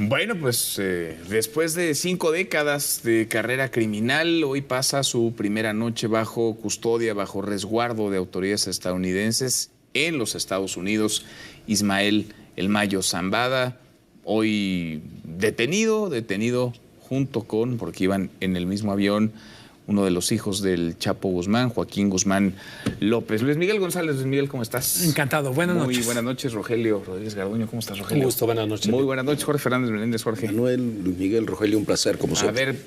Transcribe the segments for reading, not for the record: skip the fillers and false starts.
Bueno, pues después de 5 décadas de carrera criminal, hoy pasa su primera noche bajo custodia, bajo resguardo de autoridades estadounidenses en los Estados Unidos. Ismael El Mayo Zambada, hoy detenido junto con, porque iban en el mismo avión, uno de los hijos del Chapo Guzmán, Joaquín Guzmán López. Luis Miguel González. Luis Miguel, ¿cómo estás? Encantado, buenas noches. Muy buenas noches, Rogelio Rodríguez Garduño. ¿Cómo estás, Rogelio? Un gusto, buenas noches. Muy buenas noches, Jorge Fernández Meléndez. Jorge. Manuel, Luis Miguel, Rogelio, un placer, como siempre. A ver,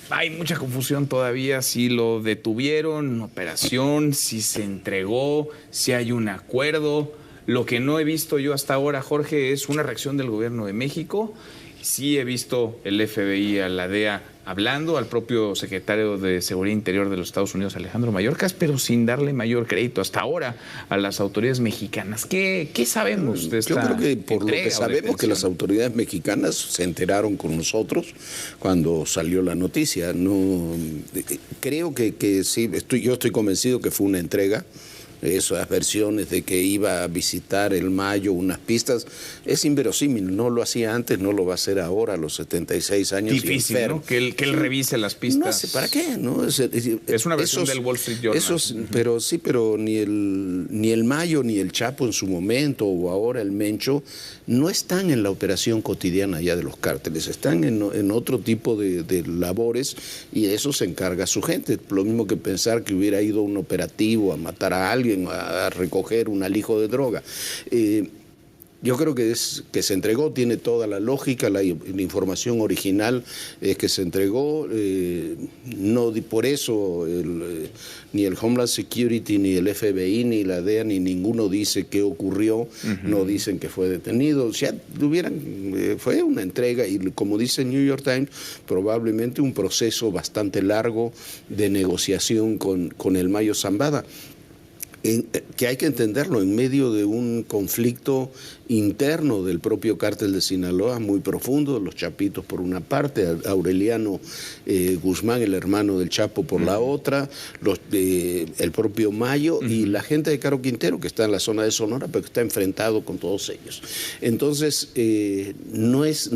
hay mucha confusión todavía, si lo detuvieron, operación, si se entregó, si hay un acuerdo. Lo que no he visto yo hasta ahora, Jorge, es una reacción del gobierno de México. Sí he visto el FBI a la DEA hablando, al propio secretario de Seguridad Interior de los Estados Unidos, Alejandro Mayorkas, pero sin darle mayor crédito hasta ahora a las autoridades mexicanas. ¿Qué sabemos de esta Yo creo que por lo que sabemos que las autoridades mexicanas se enteraron con nosotros cuando salió la noticia. No, creo que sí, yo estoy convencido que fue una entrega. Esas versiones de que iba a visitar el Mayo unas pistas, es inverosímil, no lo hacía antes, no lo va a hacer ahora a los 76 años. Difícil, ¿no? Que él revise las pistas. No sé, ¿para qué? ¿No? Es una versión del Wall Street Journal. Pero ni el Mayo ni el Chapo en su momento o ahora el Mencho no están en la operación cotidiana ya de los cárteles, están en otro tipo de labores y de eso se encarga su gente. Lo mismo que pensar que hubiera ido un operativo a matar a alguien, a recoger un alijo de droga. Yo creo que se entregó, tiene toda la lógica, la información original es que se entregó, no por eso ni el Homeland Security, ni el FBI, ni la DEA, ni ninguno dice qué ocurrió, no dicen que fue detenido, fue una entrega y como dice el New York Times, probablemente un proceso bastante largo de negociación con el Mayo Zambada. Que hay que entenderlo en medio de un conflicto interno del propio cártel de Sinaloa muy profundo, los Chapitos por una parte, Aureliano Guzmán, el hermano del Chapo, por la otra, el propio Mayo y la gente de Caro Quintero, que está en la zona de Sonora, pero que está enfrentado con todos ellos. Entonces, no es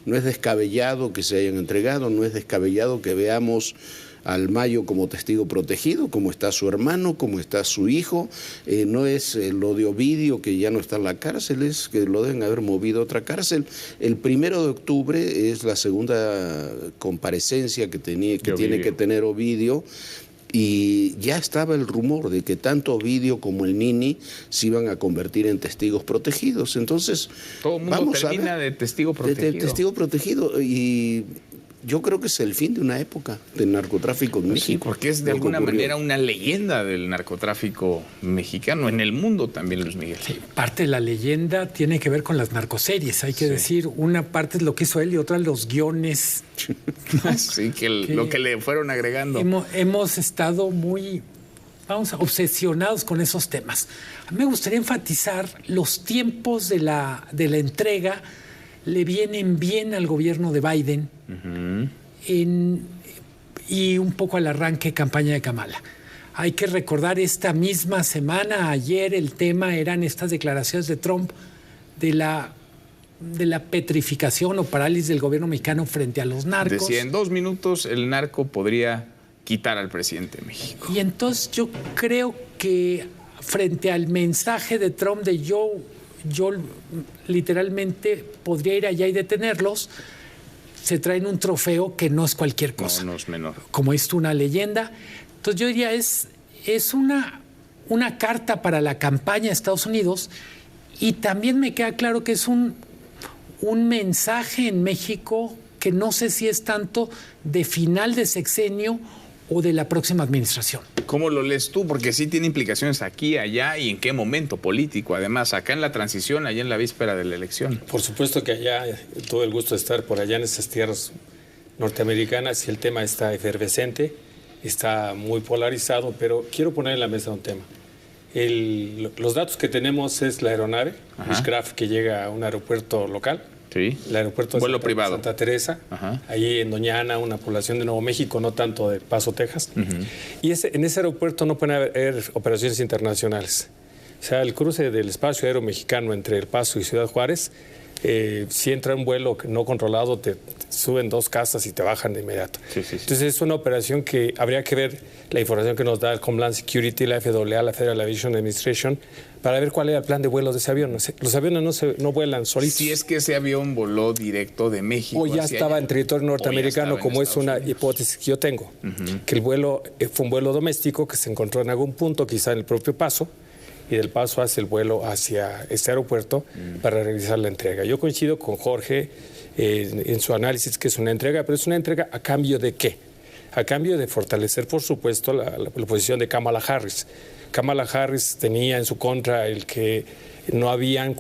descabellado que se hayan entregado, no es descabellado que veamos al Mayo como testigo protegido, como está su hermano, como está su hijo. No es lo de Ovidio, que ya no está en la cárcel, es que lo deben haber movido a otra cárcel. El 1 de octubre es la segunda comparecencia que tiene que tener Ovidio. Y ya estaba el rumor de que tanto Ovidio como el Nini se iban a convertir en testigos protegidos. Entonces, todo el mundo termina de testigo protegido. De testigo protegido. Y yo creo que es el fin de una época del narcotráfico en México. Sí, porque es de alguna manera una leyenda del narcotráfico mexicano, en el mundo también, Luis Miguel. Sí, parte de la leyenda tiene que ver con las narcoseries, hay que decir. Una parte es lo que hizo él y otra los guiones. Sí, lo que le fueron agregando. Hemos estado muy, obsesionados con esos temas. A mí me gustaría enfatizar los tiempos de la entrega. Le vienen bien al gobierno de Biden y un poco al arranque de campaña de Kamala. Hay que recordar esta misma semana, ayer el tema eran estas declaraciones de Trump de la petrificación o parálisis del gobierno mexicano frente a los narcos. Decía, en 2 minutos el narco podría quitar al presidente de México. Y entonces yo creo que frente al mensaje de Trump de yo literalmente podría ir allá y detenerlos, se traen un trofeo que no es cualquier cosa. No es menor. Como es una leyenda. Entonces yo diría, es una carta para la campaña de Estados Unidos y también me queda claro que es un mensaje en México que no sé si es tanto de final de sexenio o de la próxima administración. ¿Cómo lo lees tú? Porque sí tiene implicaciones aquí, allá y en qué momento político. Además, acá en la transición, allá en la víspera de la elección. Por supuesto que allá, todo el gusto de estar por allá en esas tierras norteamericanas y el tema está efervescente, está muy polarizado, pero quiero poner en la mesa un tema. Los datos que tenemos es la aeronave, Bushcraft, que llega a un aeropuerto local. Sí. El aeropuerto de vuelo privado. Santa Teresa, allí en Doña Ana, una población de Nuevo México, no tanto de Paso, Texas. Y en ese aeropuerto no pueden haber operaciones internacionales. O sea, el cruce del espacio aéreo mexicano entre El Paso y Ciudad Juárez si entra un vuelo no controlado, te suben 2 casas y te bajan de inmediato. Entonces es una operación que habría que ver la información que nos da el Homeland Security, la FAA, la Federal Aviation Administration, para ver cuál era el plan de vuelo de ese avión. Los aviones no vuelan solitos. Si es que ese avión voló directo de México. O ya estaba en territorio norteamericano, como es una hipótesis que yo tengo. Que el vuelo fue un vuelo doméstico que se encontró en algún punto, quizá en el propio Paso, y del Paso hace el vuelo hacia este aeropuerto para realizar la entrega. Yo coincido con Jorge en su análisis que es una entrega, pero es una entrega a cambio de ¿qué? A cambio de fortalecer, por supuesto, la posición de Kamala Harris. Kamala Harris tenía en su contra el que no habían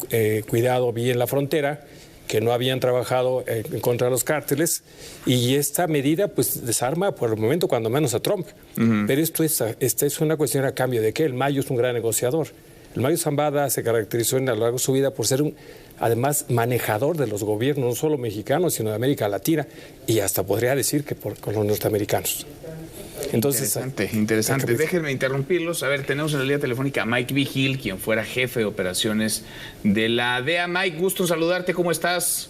cuidado bien la frontera, que no habían trabajado en contra de los cárteles, y esta medida pues desarma por el momento cuando menos a Trump. Pero esta es una cuestión a cambio de que el Mayo es un gran negociador. El Mayo Zambada se caracterizó a lo largo de su vida por ser además manejador de los gobiernos, no solo mexicanos, sino de América Latina, y hasta podría decir que con los norteamericanos. Entonces, interesante. Déjenme interrumpirlos. A ver, tenemos en la línea telefónica a Mike Vigil, quien fuera jefe de operaciones de la DEA. Mike, gusto en saludarte. ¿Cómo estás?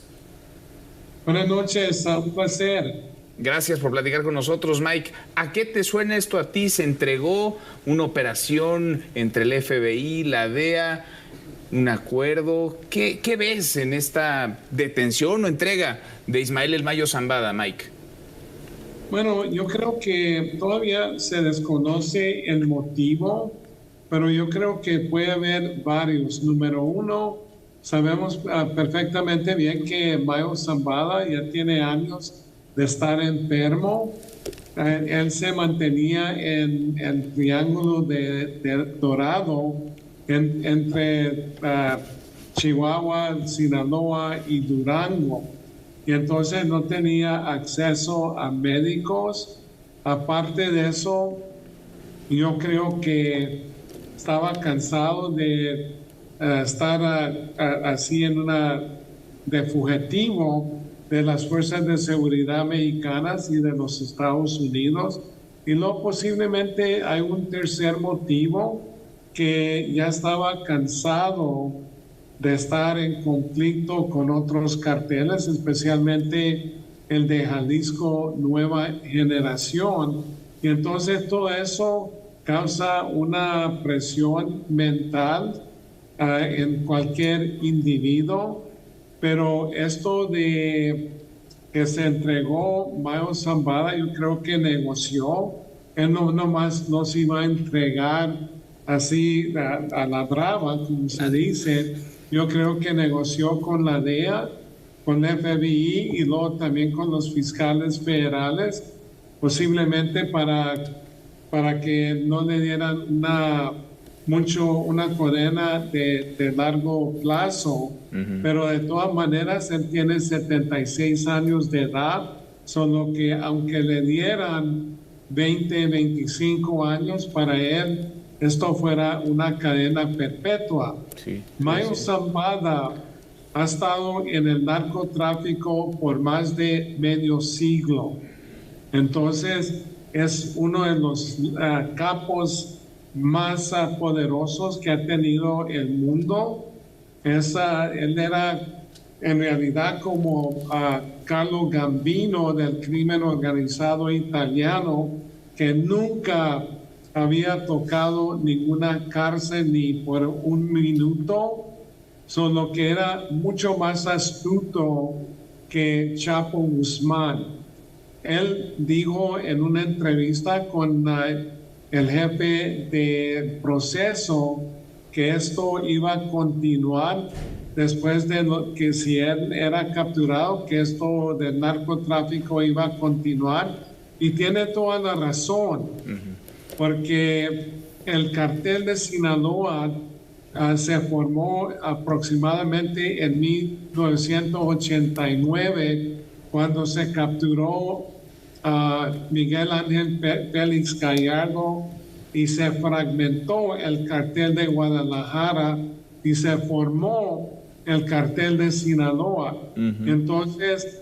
Buenas noches, un placer. Gracias por platicar con nosotros, Mike. ¿A qué te suena esto a ti? ¿Se entregó una operación entre el FBI, la DEA, un acuerdo? ¿Qué ves en esta detención o entrega de Ismael El Mayo Zambada, Mike? Bueno, yo creo que todavía se desconoce el motivo, pero yo creo que puede haber varios. Número uno, sabemos perfectamente bien que Mayo Zambada ya tiene años de estar enfermo. Él se mantenía en el triángulo de Dorado entre Chihuahua, Sinaloa y Durango. Y entonces no tenía acceso a médicos. Aparte de eso, yo creo que estaba cansado de estar así de fugitivo de las fuerzas de seguridad mexicanas y de los Estados Unidos. Y luego posiblemente hay un tercer motivo, que ya estaba cansado de estar en conflicto con otros carteles, especialmente el de Jalisco Nueva Generación. Y entonces todo eso causa una presión mental en cualquier individuo. Pero esto de que se entregó Mayo Zambada, yo creo que negoció. Él no se iba a entregar así a la brava, como se dice. Yo creo que negoció con la DEA, con el FBI y luego también con los fiscales federales, posiblemente para que no le dieran una condena de largo plazo. Pero de todas maneras él tiene 76 años de edad, solo que aunque le dieran 20, 25 años, para él esto fuera una cadena perpetua. Mayo Zambada ha estado en el narcotráfico por más de medio siglo. Entonces es uno de los capos más poderosos que ha tenido el mundo. Él era en realidad como Carlo Gambino del crimen organizado italiano, que nunca había tocado ninguna cárcel ni por un minuto, solo que era mucho más astuto que Chapo Guzmán. Él dijo en una entrevista con el jefe de proceso que esto iba a continuar después de que si él era capturado, que esto del narcotráfico iba a continuar, y tiene toda la razón. Porque el cartel de Sinaloa se formó aproximadamente en 1989, cuando se capturó a Miguel Ángel Félix Gallardo y se fragmentó el cartel de Guadalajara y se formó el cartel de Sinaloa. Entonces,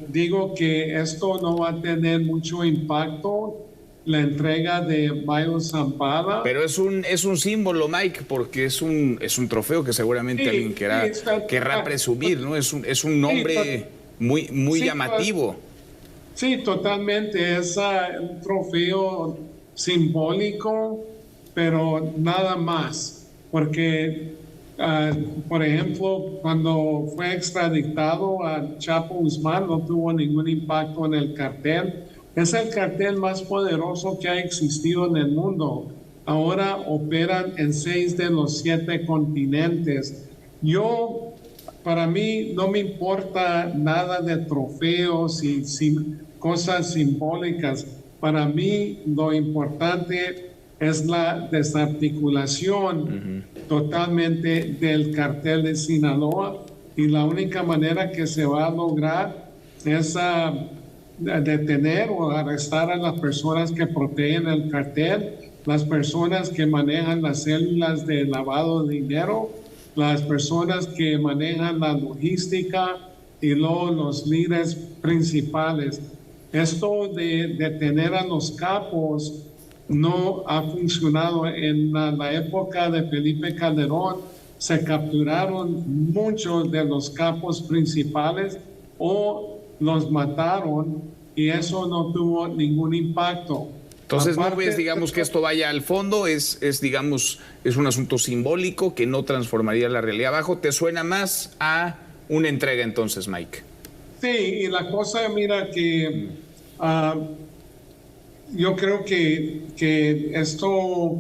digo que esto no va a tener mucho impacto la entrega de Mayo Zambada. Pero es un símbolo, Mike, porque es un trofeo que seguramente alguien querrá presumir, ¿no? Es un nombre muy llamativo. Sí, totalmente. Es un trofeo simbólico, pero nada más. Porque, por ejemplo, cuando fue extraditado a Chapo Guzmán, no tuvo ningún impacto en el cartel. Es el cartel más poderoso que ha existido en el mundo. Ahora operan en 6 de los 7 continentes. Para mí, no me importa nada de trofeos y cosas simbólicas. Para mí, lo importante es la desarticulación totalmente del cartel de Sinaloa, y la única manera que se va a lograr es detener o arrestar a las personas que protegen el cartel, las personas que manejan las células de lavado de dinero, las personas que manejan la logística y luego los líderes principales. Esto de detener a los capos no ha funcionado. En la época de Felipe Calderón se capturaron muchos de los capos principales o los mataron, y eso no tuvo ningún impacto. Entonces, no ves, digamos, que esto vaya al fondo, es un asunto simbólico que no transformaría la realidad abajo. ¿Te suena más a una entrega entonces, Mike? Sí, y la cosa, mira, que yo creo que esto,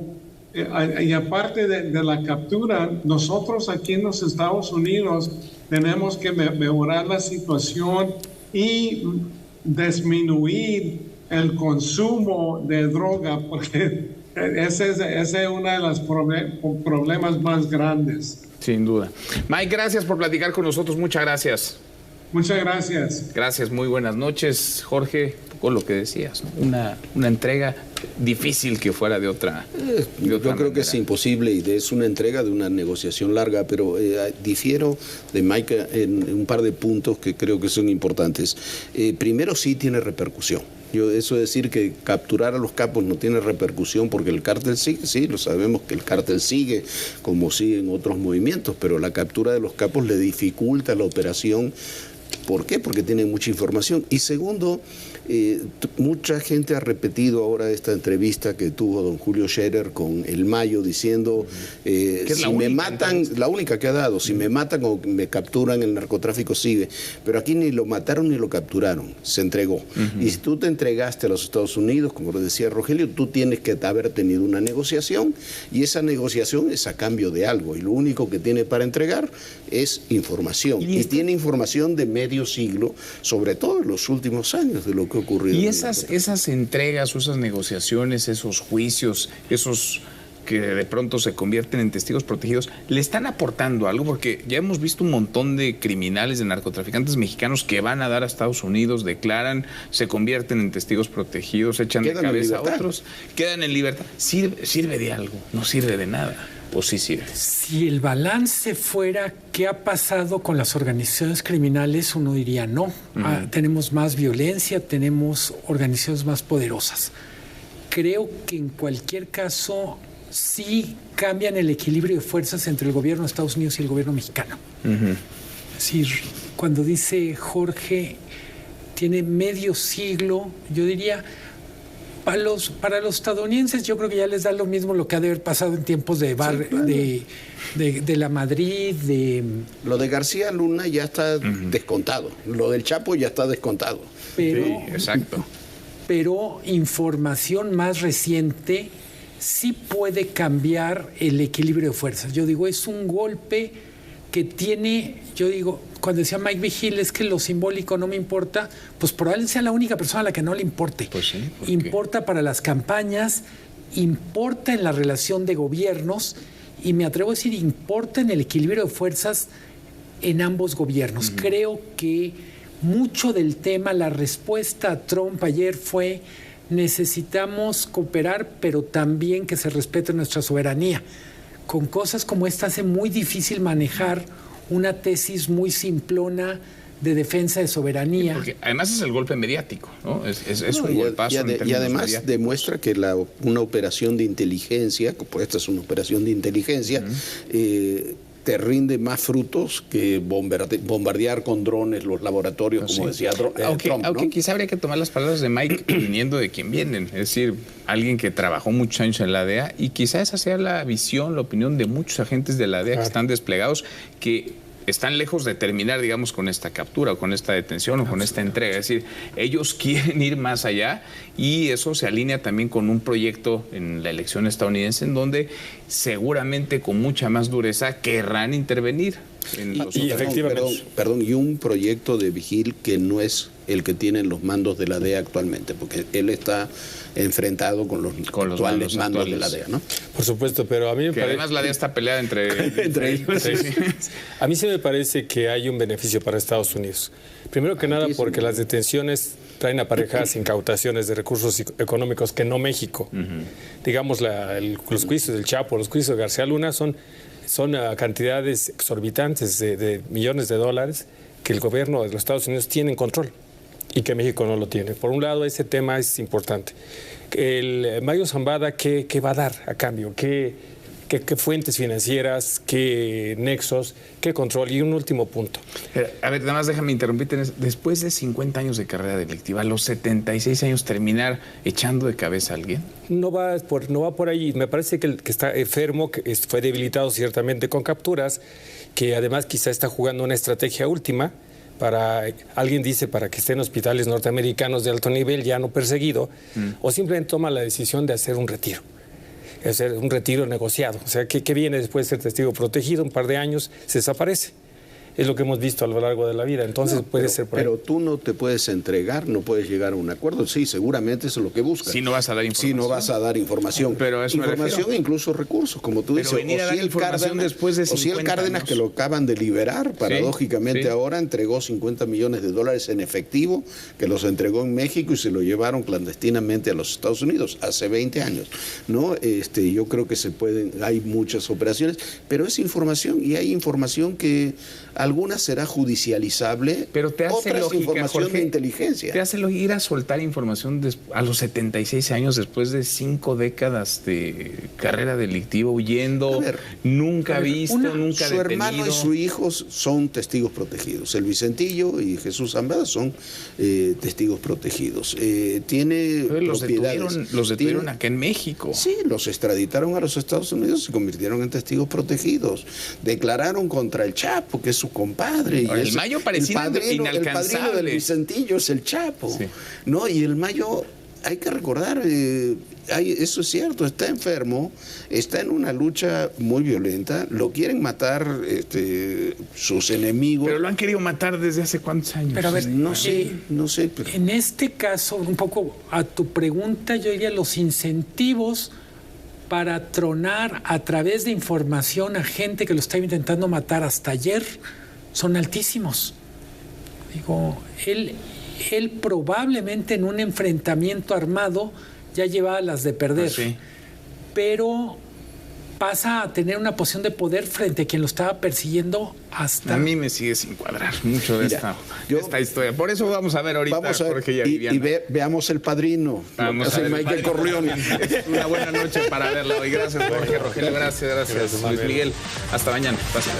y aparte de la captura, nosotros aquí en los Estados Unidos tenemos que mejorar la situación y disminuir el consumo de droga, porque ese es uno de los problemas más grandes. Sin duda. Mike, gracias por platicar con nosotros. Muchas gracias. Muchas gracias. Gracias, muy buenas noches, Jorge. Con lo que decías, ¿no? Una entrega difícil que fuera de otra yo creo manera. Que es imposible, y es una entrega de una negociación larga, pero difiero de Mike en un par de puntos que creo que son importantes. Primero, sí tiene repercusión. Eso de decir que capturar a los capos no tiene repercusión porque el cártel sigue, sí, lo sabemos que el cártel sigue, como siguen otros movimientos, pero la captura de los capos le dificulta la operación. ¿Por qué? Porque tienen mucha información. Y segundo, mucha gente ha repetido ahora esta entrevista que tuvo don Julio Scherer con el Mayo diciendo, si me matan, la única que ha dado, si me matan o me capturan, el narcotráfico sigue. Pero aquí ni lo mataron ni lo capturaron, se entregó. Y si tú te entregaste a los Estados Unidos, como lo decía Rogelio, tú tienes que haber tenido una negociación, y esa negociación es a cambio de algo, y lo único que tiene para entregar es información. Y tiene información de medio siglo, sobre todo en los últimos años, de lo que ha ocurrido. Y esas entregas o esas negociaciones, esos juicios, esos que de pronto se convierten en testigos protegidos, ¿le están aportando algo? Porque ya hemos visto un montón de criminales, de narcotraficantes mexicanos que van a dar a Estados Unidos, declaran, se convierten en testigos protegidos, echan de cabeza a otros, quedan en libertad. ¿Sirve de algo? ¿No sirve de nada? ¿O sí sirve? Si el balance fuera qué ha pasado con las organizaciones criminales, uno diría no. Tenemos más violencia, tenemos organizaciones más poderosas. Creo que en cualquier caso sí cambian el equilibrio de fuerzas entre el gobierno de Estados Unidos y el gobierno mexicano. Es decir, cuando dice Jorge, tiene medio siglo, yo diría, para los estadounidenses yo creo que ya les da lo mismo lo que ha de haber pasado en tiempos de la Madrid, Lo de García Luna ya está descontado, lo del Chapo ya está descontado. Pero, sí, exacto. Pero información más reciente sí puede cambiar el equilibrio de fuerzas. Yo digo, es un golpe que tiene, yo digo, cuando decía Mike Vigil, es que lo simbólico no me importa, pues probablemente sea la única persona a la que no le importe. Pues sí, importa para las campañas, importa en la relación de gobiernos, y me atrevo a decir, importa en el equilibrio de fuerzas en ambos gobiernos. Creo que mucho del tema, la respuesta a Trump ayer fue: necesitamos cooperar, pero también que se respete nuestra soberanía. Con cosas como esta hace muy difícil manejar una tesis muy simplona de defensa de soberanía. Porque además es el golpe mediático, ¿no? Es No, un golpazo. y además demuestra que una operación de inteligencia, pues esta es una operación de inteligencia, te rinde más frutos que bombardear con drones los laboratorios, como decía Trump, aunque quizá habría que tomar las palabras de Mike viniendo de quien vienen, es decir, alguien que trabajó muchos años en la DEA, y quizá esa sea la visión, la opinión de muchos agentes de la DEA que están desplegados, que están lejos de terminar, digamos, con esta captura o con esta detención o con esta entrega. Es decir, ellos quieren ir más allá, y eso se alinea también con un proyecto en la elección estadounidense en donde seguramente con mucha más dureza querrán intervenir. Perdón, y un proyecto de vigil que no es el que tienen los mandos de la DEA actualmente, porque él está enfrentado con los actuales mandos de la DEA, ¿no? Por supuesto, pero a mí me parece... Además la DEA está peleada entre ellos. Sí. A mí sí me parece que hay un beneficio para Estados Unidos. Primero que nada porque las detenciones traen aparejadas incautaciones de recursos económicos que no México. Digamos, los juicios del Chapo, los juicios de García Luna son cantidades exorbitantes de millones de dólares que el gobierno de los Estados Unidos tiene en control y que México no lo tiene. Por un lado, ese tema es importante. El Mayo Zambada, ¿qué va a dar a cambio? ¿Qué fuentes financieras? ¿Qué nexos? ¿Qué control? Y un último punto. A ver, nada más déjame interrumpirte. Después de 50 años de carrera delictiva, a los 76 años terminar echando de cabeza a alguien. No va por ahí. Me parece que el que está enfermo, que fue debilitado ciertamente con capturas, que además quizá está jugando una estrategia última alguien dice, para que esté en hospitales norteamericanos de alto nivel, ya no perseguido, o simplemente toma la decisión de hacer un retiro. Hacer un retiro negociado. O sea, ¿qué viene después de ser testigo protegido? Un par de años se desaparece. Es lo que hemos visto a lo largo de la vida. Entonces puede ser por ahí. Pero tú no te puedes entregar, no puedes llegar a un acuerdo. Sí, seguramente eso es lo que buscas. Si no vas a dar información. Si no vas a dar información. Pero eso información e incluso recursos, como tú dices. Venir a dar información después de 50 o si el Cárdenas, años, que lo acaban de liberar, paradójicamente ahora entregó $50 millones en efectivo, que los entregó en México y se lo llevaron clandestinamente a los Estados Unidos hace 20 años. ¿No? Yo creo que hay muchas operaciones, pero es información, y hay información que algunas será judicializable, pero te hace otras lógica, información Jorge, de inteligencia. Te hace ir a soltar información a los 76 años, después de 5 décadas de carrera delictiva, huyendo, nunca visto, nunca detenido. Su hermano y su hijo son testigos protegidos. El Vicentillo y Jesús Zambada son testigos protegidos. Tiene propiedades. Los detuvieron acá en México. Sí, los extraditaron a los Estados Unidos y se convirtieron en testigos protegidos. Declararon contra el Chapo, que es su compadre. Ahora, el Mayo parecía inalcanzable. El padrino del Vicentillo es el Chapo. Sí. ¿No? Y el Mayo, hay que recordar, eso es cierto, está enfermo, está en una lucha muy violenta, lo quieren matar sus enemigos. Pero lo han querido matar desde hace cuántos años. Pero a ver, no sé. Pero... En este caso, un poco a tu pregunta, yo diría los incentivos para tronar a través de información a gente que lo está intentando matar hasta ayer son altísimos. Digo, él probablemente en un enfrentamiento armado ya llevaba las de perder, sí. Pero pasa a tener una posición de poder frente a quien lo estaba persiguiendo hasta... A mí me sigue sin cuadrar mucho de esta historia. Por eso vamos a ver ahorita Jorge y veamos El Padrino. Vamos a ver Michael Corleone. Es una buena noche para verla hoy. Gracias, Jorge. Rogelio, gracias. Luis Miguel. Hasta mañana. Pásale.